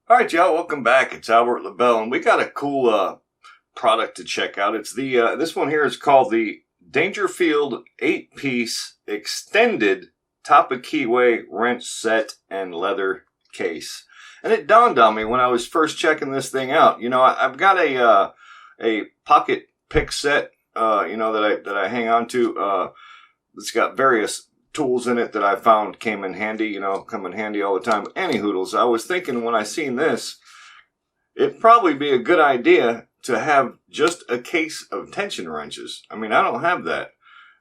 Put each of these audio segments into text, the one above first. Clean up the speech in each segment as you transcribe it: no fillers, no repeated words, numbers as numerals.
All right, y'all, welcome back. It's Albert LaBelle, and we got a cool product to check out. It's the this one here is called the Dangerfield 8-piece extended top-of-keyway wrench set and leather case. And it dawned on me when I was first checking this thing out. You know, I've got a pocket pick set, that I hang on to. It's got various tools in it that I found came in handy, come in handy all the time. Any hoodles, I was thinking when I seen this, it'd probably be a good idea to have just a case of tension wrenches. I mean, I don't have that.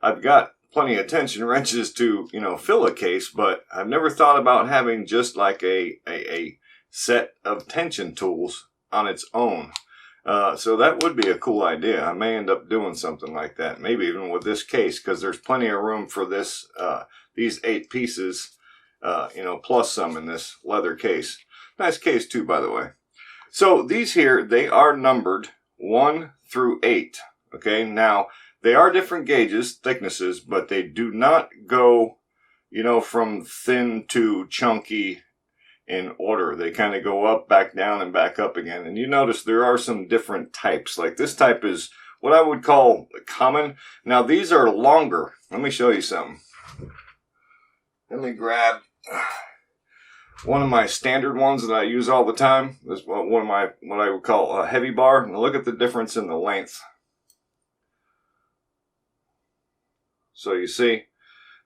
I've got plenty of tension wrenches to, fill a case, but I've never thought about having just like a set of tension tools on its own. So that would be a cool idea. I may end up doing something like that, maybe even with this case, because there's plenty of room for this, these 8 pieces, plus some in this leather case. Nice case too, by the way. So these here, they are numbered 1 through 8. Okay, now they are different gauges, thicknesses, but they do not go, from thin to chunky in order. They kind of go up, back down, and back up again. And you notice there are some different types. Like this type is what I would call common. Now these are longer. Let me show you something. Let me grab one of my standard ones that I use all the time. This is one of my, what I would call a heavy bar. And look at the difference in the length. So you see,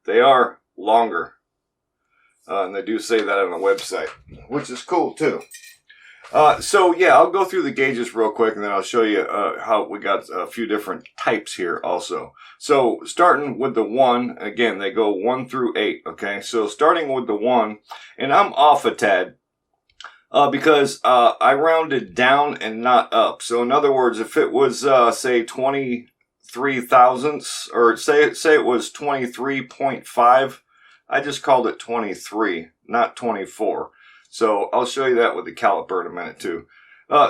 they are longer. And they do say that on the website, which is cool too. So yeah, I'll go through the gauges real quick and then I'll show you how we got a few different types here also. So starting with the 1, again, they go 1 through 8, okay? So starting with the 1, and I'm off a tad because I rounded down and not up. So in other words, if it was, say, 23 thousandths, or say it was 23.5, I just called it 23, not 24. So I'll show you that with the caliper in a minute too.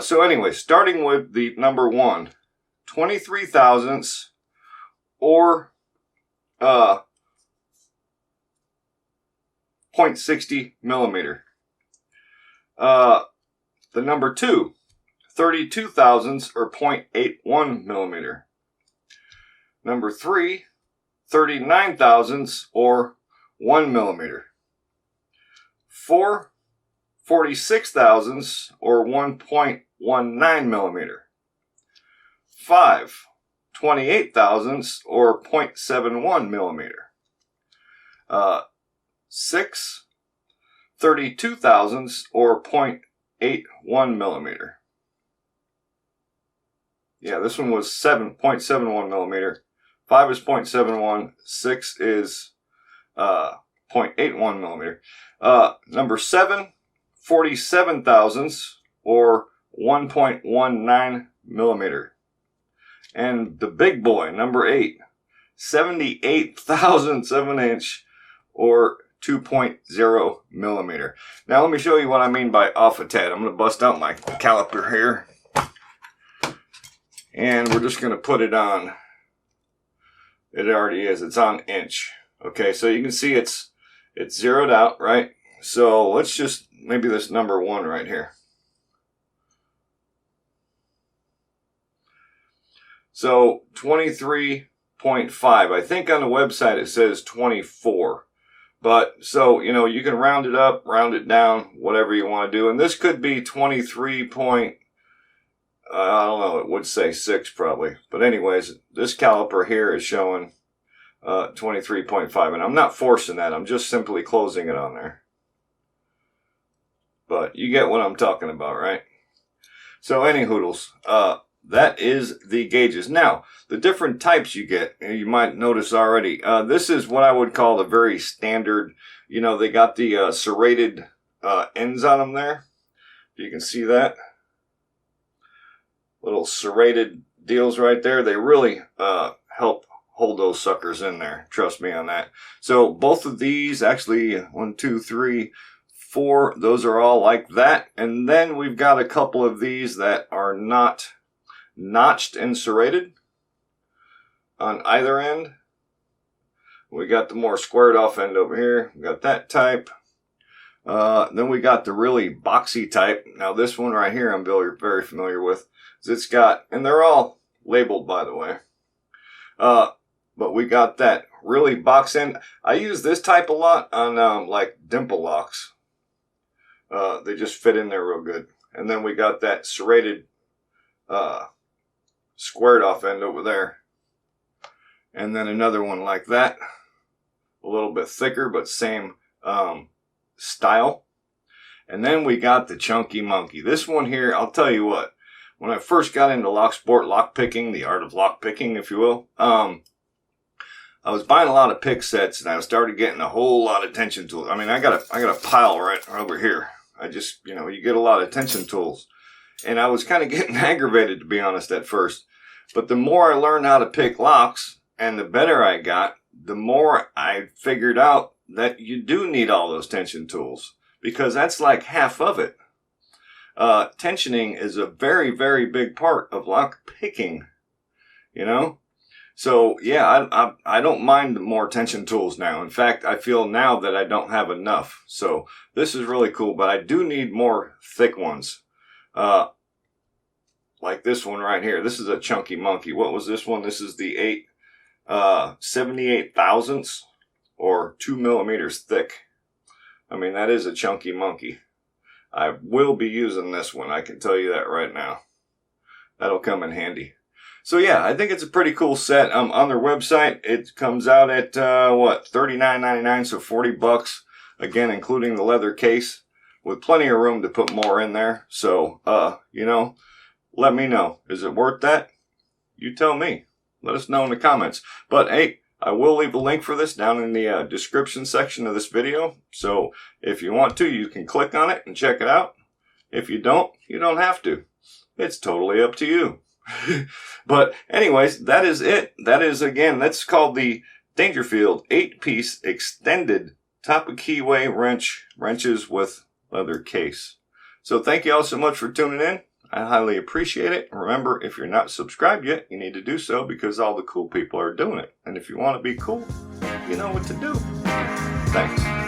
So anyway, starting with the number 1, 23 thousandths or 0.60 millimeter. The number 2, 32 thousandths or 0.81 millimeter. Number 3, 39 thousandths or 1 millimeter. 4, 46 thousandths or 1.19 millimeter. 5, 28 thousandths or 0.71 millimeter. 6, 32 thousandths or 0.81 millimeter. Yeah, this one was 7.71 millimeter. 5 is 0.71. 6 is 0.81 millimeter. Number 7, 47 thousandths or 1.19 millimeter. And the big boy, number 8, 78 thousandths of an inch or 2.0 millimeter. Now let me show you what I mean by off a tad. I'm going to bust out my caliper here. And we're just going to put it on. It already is. It's on inch. Okay, so you can see it's zeroed out, right? So let's just, maybe this number 1 right here. So 23.5. I think on the website it says 24. But so, you can round it up, round it down, whatever you want to do. And this could be 23 point, I don't know, it would say 6 probably. But anyways, this caliper here is showing 23.5. And I'm not forcing that. I'm just simply closing it on there. But you get what I'm talking about, right? So any hoodles, that is the gauges. Now, the different types you get, you might notice already, this is what I would call the very standard, they got the serrated ends on them there. If you can see that. Little serrated deals right there. They really help hold those suckers in there. Trust me on that. So both of these, actually, 1, 2, 3, 4, those are all like that. And then we've got a couple of these that are not notched and serrated on either end. We got the more squared off end over here. We got that type. Then we got the really boxy type. Now this one right here I'm very, very familiar with. It's got, and they're all labeled by the way. But we got that really box end. I use this type a lot on like dimple locks. They just fit in there real good. And then we got that serrated squared off end over there. And then another one like that. A little bit thicker, but same style. And then we got the Chunky Monkey. This one here, I'll tell you what. When I first got into lock sport, lock picking, the art of lock picking, if you will, I was buying a lot of pick sets, and I started getting a whole lot of tension tools. I mean, I got a pile right over here. I just, you get a lot of tension tools. And I was kind of getting aggravated, to be honest, at first. But the more I learned how to pick locks, and the better I got, the more I figured out that you do need all those tension tools. Because that's like half of it. Tensioning is a very, very big part of lock picking, So, yeah, I don't mind the more tension tools now. In fact, I feel now that I don't have enough. So, this is really cool, but I do need more thick ones. Like this one right here. This is a Chunky Monkey. What was this one? This is the 78 thousandths or 2 millimeters thick. I mean, that is a Chunky Monkey. I will be using this one. I can tell you that right now. That'll come in handy. So yeah, I think it's a pretty cool set. On their website, it comes out at $39.99, so $40. Again, including the leather case, with plenty of room to put more in there. So, let me know. Is it worth that? You tell me. Let us know in the comments. But hey, I will leave a link for this down in the description section of this video. So if you want to, you can click on it and check it out. If you don't have to. It's totally up to you. But anyways, that is it. That is, again, that's called the Dangerfield 8-piece extended top of keyway wrenches with leather case. So thank you all so much for tuning in. I highly appreciate it. Remember, if you're not subscribed yet, you need to do so because all the cool people are doing it. And if you want to be cool, you know what to do. Thanks.